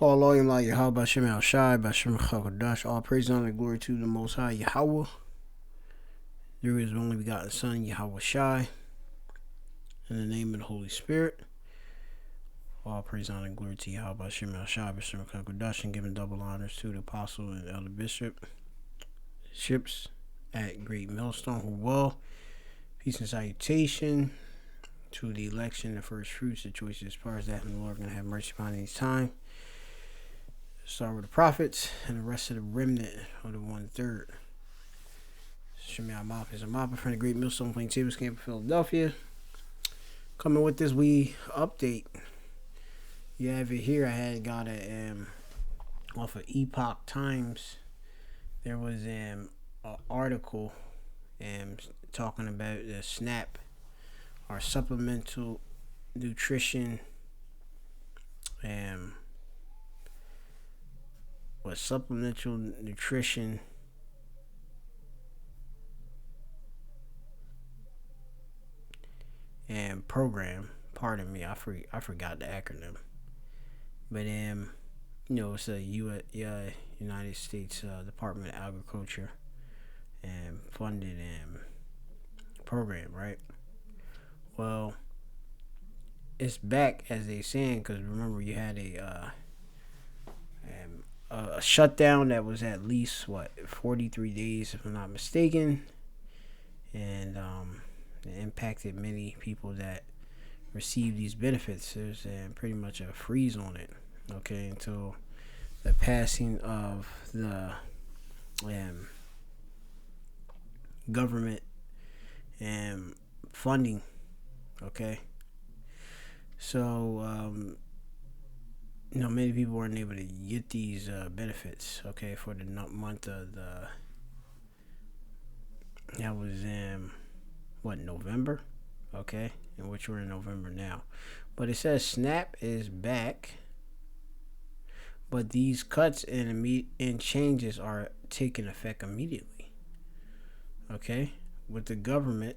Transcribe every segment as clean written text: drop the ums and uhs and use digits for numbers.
Hallelujah, like Yahweh Shem El Shai, Bashem Chakadash, all praise and honor, glory to the Most High Yahweh. There is only begotten Son, Yahweh Shai, in the name of the Holy Spirit. All praise, honor, and glory to Yahweh Shem El Shai, Bashem Chakadash, and giving double honors to the Apostle and Elder Bishop, ships at Great Millstone, who will. Peace and salutation to the election, the first fruits, the choices, as far as that, and the Lord going to have mercy upon each time. Start with the prophets and the rest of the remnant of the 1/3. Shemai Mop is a mopper from the Great Millstone Plaintables Camp of Philadelphia. Coming with this we update. You have it here. I had got it off of Epoch Times. There was an article talking about the SNAP, or supplemental nutrition supplemental nutrition and program. Pardon me, I forgot the acronym. But it's a United States Department of Agriculture funded program, right? Well, it's back, as they saying, because remember you had a shutdown that was at least 43 days, if I'm not mistaken, and it impacted many people that receive these benefits. There's pretty much a freeze on it, okay, until the passing of the government funding, okay. So many people weren't able to get these benefits, okay, for the month of that was November, okay, in which we're in November now. But it says SNAP is back, but these cuts and changes are taking effect immediately, okay, with the government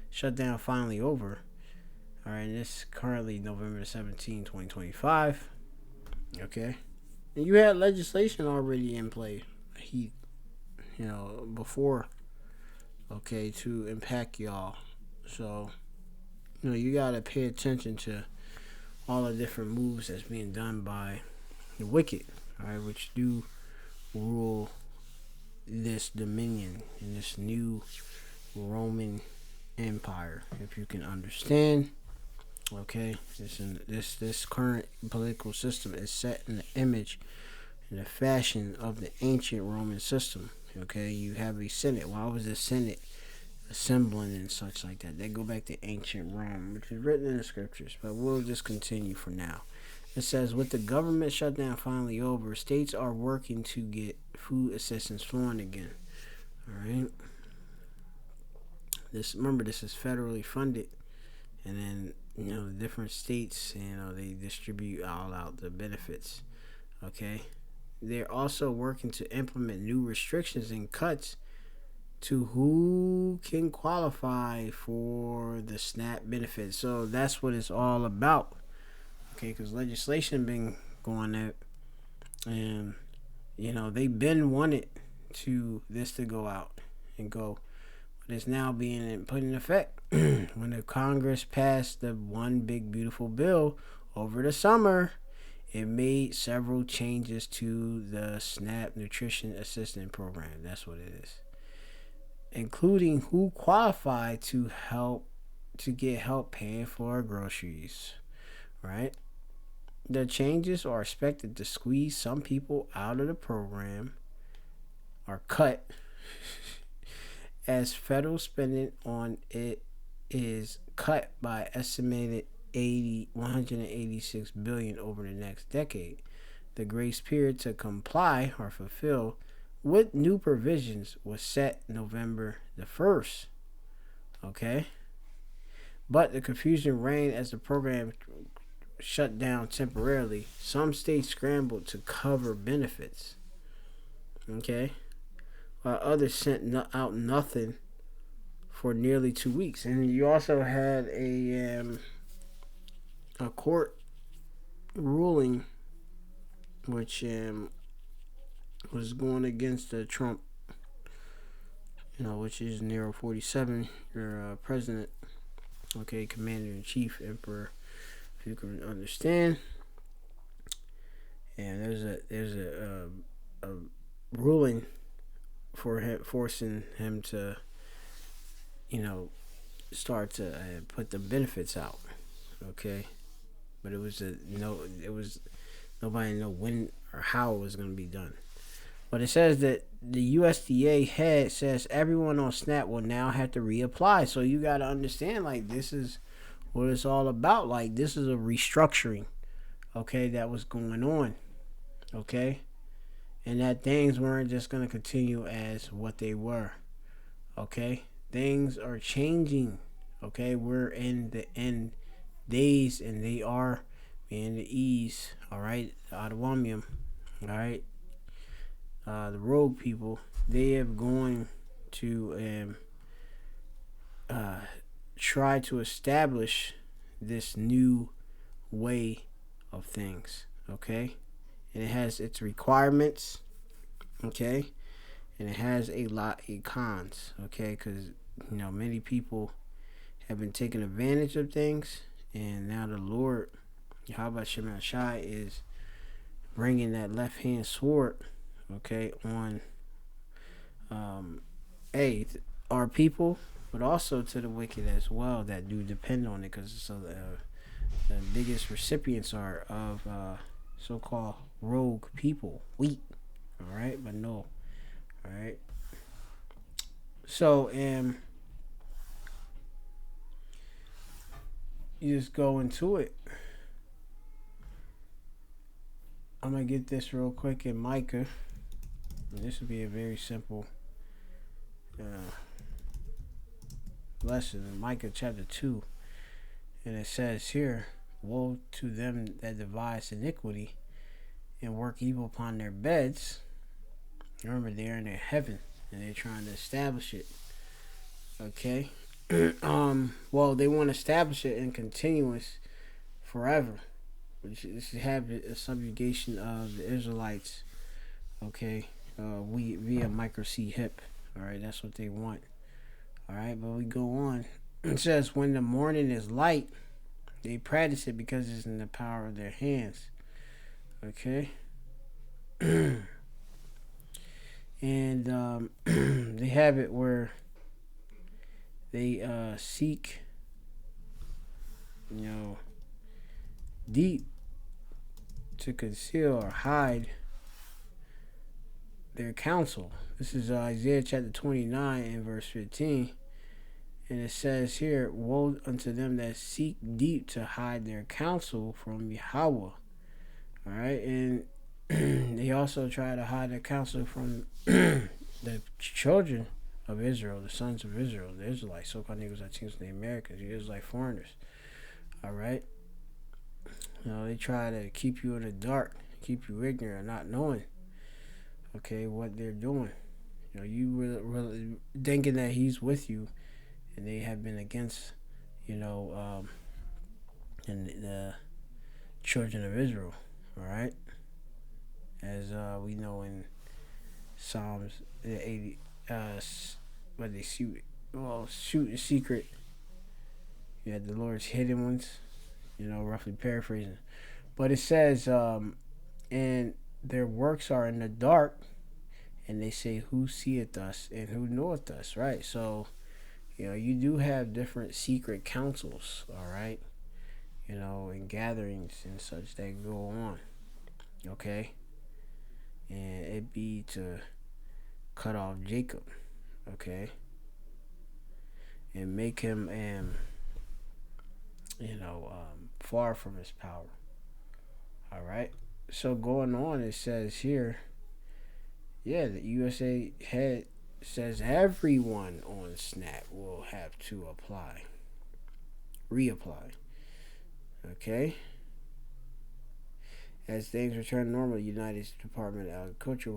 shutdown finally over. All right, this is currently November 17, 2025. Okay, and you had legislation already in play, before, okay, to impact y'all. So, you gotta pay attention to all the different moves that's being done by the wicked, all right, which do rule this dominion in this new Roman Empire, if you can understand. Okay, this current political system is set in the image and the fashion of the ancient Roman system. Okay, you have a Senate. Why was the Senate assembling and such like that? They go back to ancient Rome, which is written in the scriptures. But we'll just continue for now. It says, with the government shutdown finally over, states are working to get food assistance flowing again. All right. This is federally funded, and then the different states, they distribute all out the benefits. Okay, they're also working to implement new restrictions and cuts to who can qualify for the SNAP benefits. So that's what it's all about. Okay, because legislation been going out, and they've been wanted this to go out and go. It's now being put in effect. When the Congress passed the one big beautiful bill over the summer, it made several changes to the SNAP Nutrition Assistance Program. That's what it is, including who qualified to get help paying for groceries. Right? The changes are expected to squeeze some people out of the program, or cut, as federal spending on it is cut by estimated $186 billion over the next decade. The grace period to comply or fulfill with new provisions was set November the 1st. Okay? But the confusion reigned as the program shut down temporarily. Some states scrambled to cover benefits. Okay? While others sent out nothing for nearly 2 weeks. And you also had a court ruling which was going against Trump, which is Nero 47, your president, okay, commander in chief, emperor, if you can understand. And there's a ruling for him, forcing him to, start to put the benefits out, okay. But it was nobody know when or how it was going to be done. But it says that the USDA head says everyone on SNAP will now have to reapply. So you got to understand, like, this is what it's all about. Like, this is a restructuring, okay, that was going on, okay, and that things weren't just going to continue as what they were, okay. Things are changing, okay. We're in the end days, and they are in the ease, all right. The Ottawaamium, all right. The rogue people, they have going to try to establish this new way of things, okay. And it has its requirements, okay, and it has a lot of cons, okay, because many people have been taking advantage of things, and now the Lord Yahweh Shema Shai is bringing that left hand sword, okay, on our people, but also to the wicked as well that do depend on it, because so the biggest recipients are of so-called rogue people, weak, all right, but no, all right. So you just go into it. I'm gonna get this real quick in Micah. This will be a very simple lesson in Micah chapter 2, and it says here, woe to them that devise iniquity and work evil upon their beds. Remember, they're in their heaven and they're trying to establish it, okay. Well, they want to establish it in continuous forever, which is to have a subjugation of the Israelites, okay, we via micro C hip, all right. That's what they want, all right. But we go on. It says, when the morning is light, they practice it because it's in the power of their hands, okay. And they have it where they seek, deep to conceal or hide their counsel. This is Isaiah chapter 29 and verse 15. And it says here, woe unto them that seek deep to hide their counsel from Yahweh. All right. And they also try to hide their counsel from the children of Israel, the sons of Israel, the Israelites, so-called niggas, Latinos, the Americans, the Israelite foreigners. All right. They try to keep you in the dark, keep you ignorant, not knowing, okay, what they're doing. You really thinking that he's with you, and they have been against, and the children of Israel. All right. As we know in Psalms 80, but they shoot in secret. You had the Lord's hidden ones, roughly paraphrasing. But it says, and their works are in the dark, and they say, who seeth us and who knoweth us, right? So, you do have different secret councils, all right, and gatherings and such that go on, okay? And it be to cut off Jacob, okay, and make him far from his power. All right. So going on, it says here, the USA head says everyone on SNAP will have to reapply, okay. As things return to normal, the United States Department of Agriculture,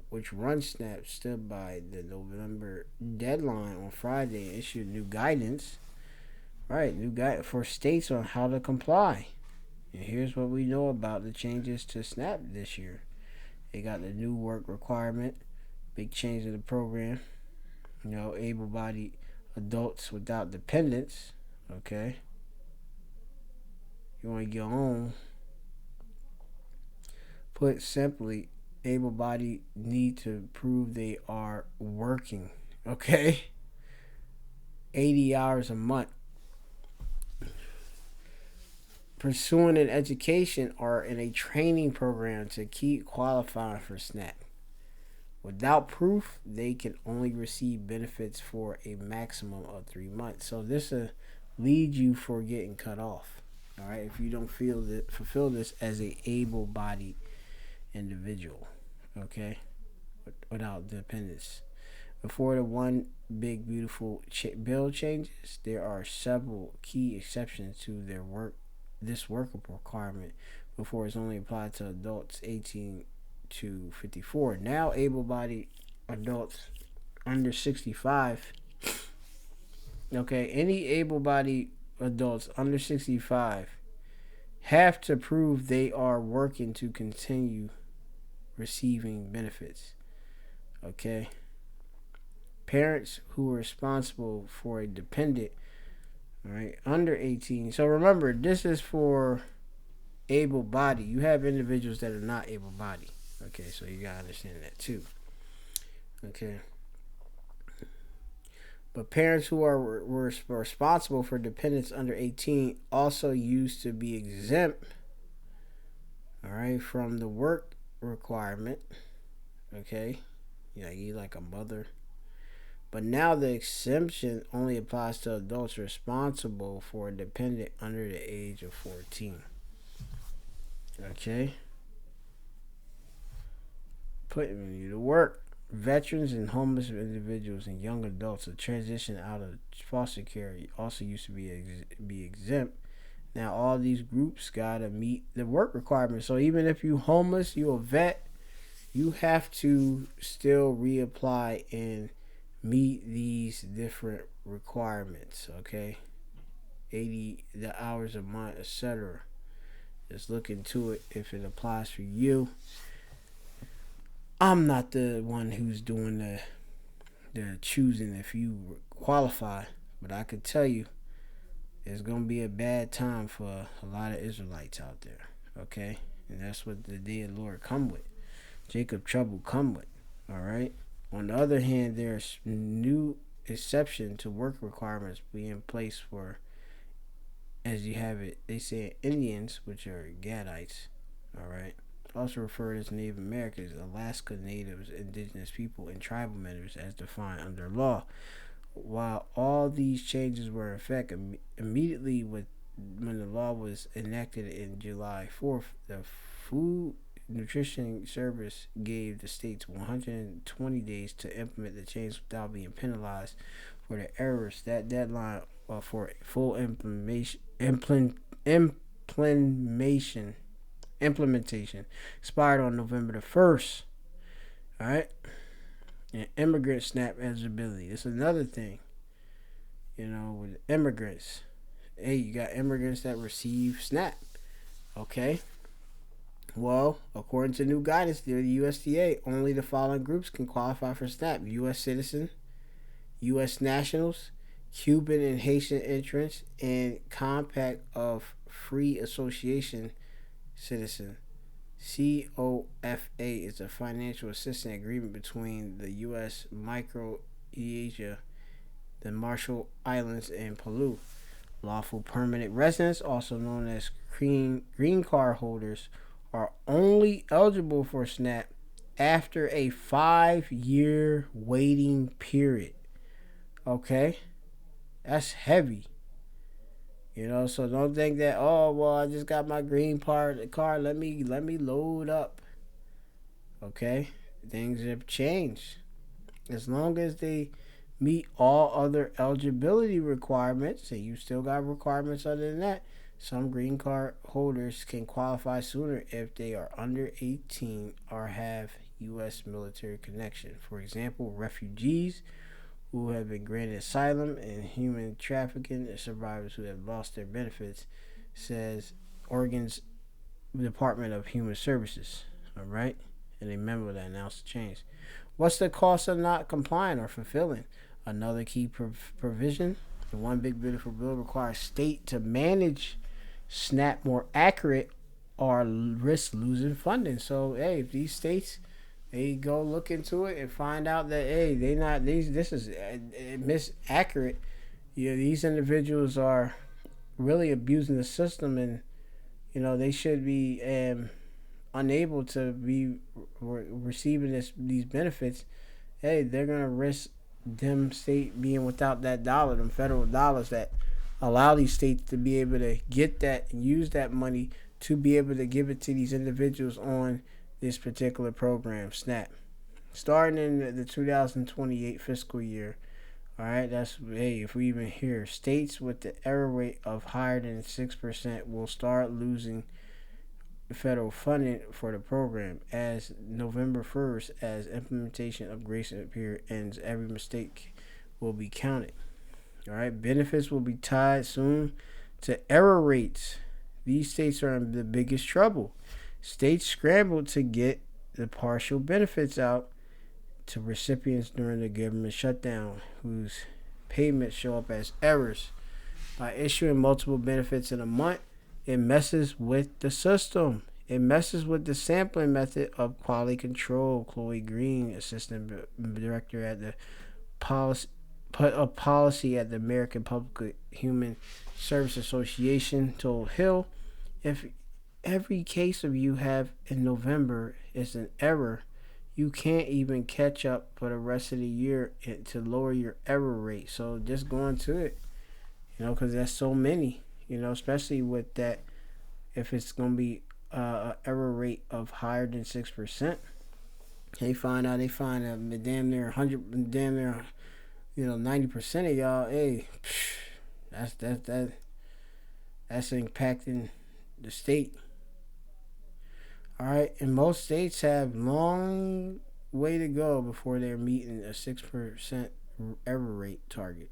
which runs SNAP, stood by the November deadline on Friday and issued new guidance, right? New guide for states on how to comply. And here's what we know about the changes to SNAP this year. They got the new work requirement, big change in the program. Able-bodied adults without dependents. Okay, you want to get home. Put simply, able-bodied need to prove they are working. Okay, 80 hours a month, pursuing an education or in a training program to keep qualifying for SNAP. Without proof, they can only receive benefits for a maximum of 3 months. So this will lead you for getting cut off. All right, if you don't fulfill this as a able-bodied individual, okay, without dependence. Before the one big beautiful bill changes, there are several key exceptions to this work requirement before it's only applied to adults 18 to 54. Now, able-bodied adults under 65. Okay, any able-bodied adults under 65 have to prove they are working to continue receiving benefits. Okay. Parents who are responsible for a dependent, all right, under 18. So remember, this is for able-bodied. You have individuals that are not able-bodied. Okay, so you gotta understand that too. Okay. But parents who were responsible for dependents under 18 also used to be exempt, all right, from the work requirement. Okay, you like a mother. But now the exemption only applies to adults responsible for a dependent under the age of 14. Okay, putting you to work. Veterans and homeless individuals and young adults that transition out of foster care also used to be exempt. Now all these groups gotta meet the work requirements. So even if you homeless, you a vet, you have to still reapply and meet these different requirements. Okay, 80 the hours a month, etc. Just look into it if it applies for you. I'm not the one who's doing the choosing if you qualify, but I could tell you it's gonna be a bad time for a lot of Israelites out there. Okay, and that's what the day of the Lord come with. Jacob trouble come with. All right. On the other hand, there's new exception to work requirements being placed for, as you have it, they say Indians, which are Gadites. All right. Also referred as Native Americans, Alaska Natives, indigenous people, and tribal members as defined under law. While all these changes were in effect immediately when the law was enacted in July 4th, the Food Nutrition Service gave the states 120 days to implement the change without being penalized for the errors. That deadline for full implementation expired on November the 1st. All right. And immigrant SNAP eligibility. That's another thing. With immigrants. Hey, you got immigrants that receive SNAP. Okay. Well, according to new guidance there, the USDA, only the following groups can qualify for SNAP: U.S. citizens, U.S. nationals, Cuban and Haitian entrants, and Compact of Free Association citizen. COFA is a financial assistance agreement between the U.S., Micronesia, the Marshall Islands, and Palau. Lawful permanent residents, also known as green card holders, are only eligible for SNAP after a 5-year waiting period. Okay? That's heavy. So don't think that, oh well, I just got my green card, let me load up. Okay? Things have changed. As long as they meet all other eligibility requirements, and you still got requirements other than that, some green card holders can qualify sooner if they are under 18 or have U.S. military connection. For example, refugees who have been granted asylum and human trafficking, and survivors who have lost their benefits, says Oregon's Department of Human Services. All right, and a memo that announced the change. What's the cost of not complying or fulfilling? Another key provision. The One Big Beautiful Bill requires state to manage SNAP more accurate or risk losing funding. So hey, if these states they go look into it and find out that hey they not these this is misaccurate, these individuals are really abusing the system, and they should be unable to be receiving these benefits. Hey, they're gonna risk them state being without that dollar, them federal dollars that allow these states to be able to get that and use that money to be able to give it to these individuals on this particular program, SNAP. Starting in the 2028 fiscal year, all right, that's, hey, if we even hear, states with the error rate of higher than 6% will start losing federal funding for the program as November 1st, as implementation of grace period ends. Every mistake will be counted. All right, benefits will be tied soon to error rates. These states are in the biggest trouble. States scrambled to get the partial benefits out to recipients during the government shutdown, whose payments show up as errors. By issuing multiple benefits in a month, it messes with the system. It messes with the sampling method of quality control. Chloe Green, assistant director at the policy at the American Public Human Service Association, told Hill, if every case of you have in November is an error, you can't even catch up for the rest of the year to lower your error rate. So just go into it, because that's so many, especially with that, if it's going to be an error rate of higher than 6%. They find that damn near 100, damn near 90% of y'all, hey, that's impacting the state. All right, and most states have long way to go before they're meeting a 6% error rate target.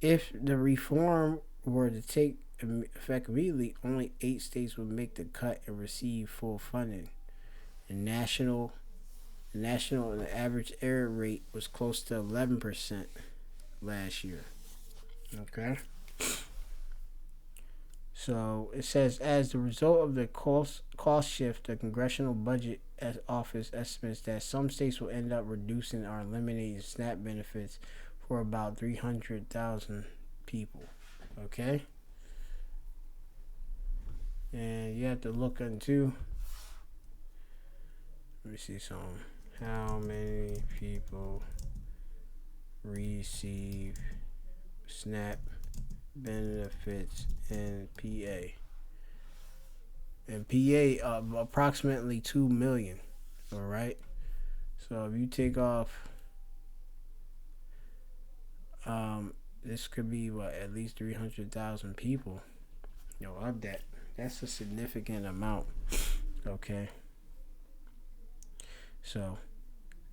If the reform were to take effect immediately, only 8 states would make the cut and receive full funding. The national and the average error rate was close to 11% last year. Okay. So it says, as the result of the cost shift, the Congressional Budget Office estimates that some states will end up reducing or eliminating SNAP benefits for about 300,000 people. Okay? And you have to look into, let me see something. How many people receive SNAP benefits in PA? In PA, approximately 2 million. All right. So if you take off, this could be at least 300,000 people. Of that, that's a significant amount. Okay. So,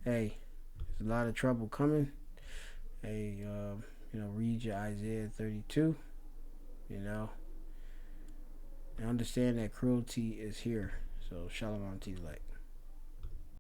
hey, there's a lot of trouble coming. Hey, read your Isaiah 32. And understand that cruelty is here. So, shalom to you, like.